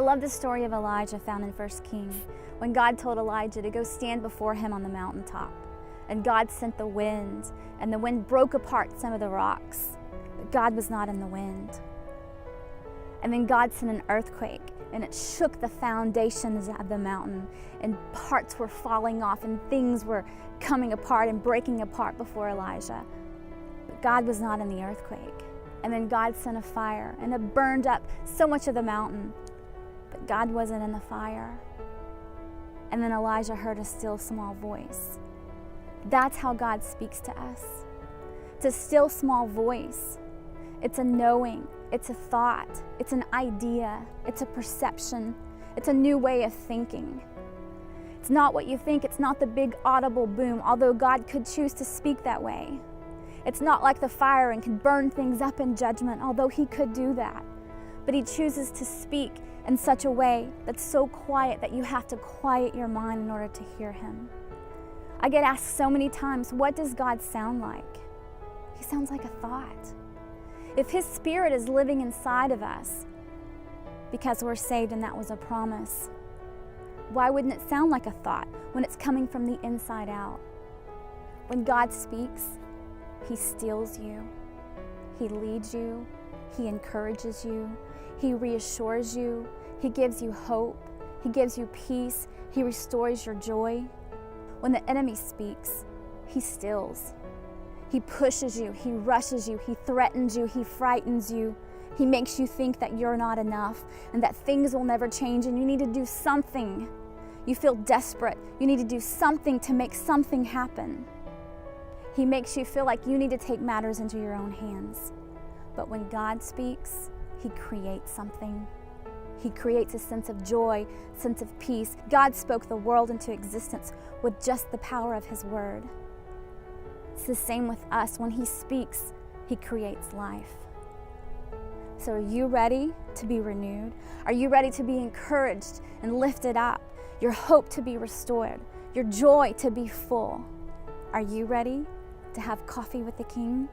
love the story of Elijah found in 1 Kings, when God told Elijah to go stand before him on the mountaintop. And God sent the wind, and the wind broke apart some of the rocks. But God was not in the wind. And then God sent an earthquake, and it shook the foundations of the mountain, and parts were falling off, and things were coming apart and breaking apart before Elijah. But God was not in the earthquake. And then God sent a fire, and it burned up so much of the mountain. But God wasn't in the fire. And then Elijah heard a still small voice. That's how God speaks to us. It's a still small voice. It's a knowing. It's a thought. It's an idea. It's a perception. It's a new way of thinking. It's not what you think. It's not the big audible boom, although God could choose to speak that way. It's not like the fire and can burn things up in judgment, although He could do that. But He chooses to speak in such a way that's so quiet that you have to quiet your mind in order to hear Him. I get asked so many times, what does God sound like? He sounds like a thought. If His Spirit is living inside of us because we're saved and that was a promise, why wouldn't it sound like a thought when it's coming from the inside out? When God speaks, He steals you. He leads you. He encourages you. He reassures you. He gives you hope. He gives you peace. He restores your joy. When the enemy speaks, he stills. He pushes you. He rushes you. He threatens you. He frightens you. He makes you think that you're not enough and that things will never change and you need to do something. You feel desperate. You need to do something to make something happen. He makes you feel like you need to take matters into your own hands. But when God speaks, He creates something. He creates a sense of joy, sense of peace. God spoke the world into existence with just the power of His word. It's the same with us. When He speaks, He creates life. So are you ready to be renewed? Are you ready to be encouraged and lifted up? Your hope to be restored, your joy to be full. Are you ready to have coffee with the King?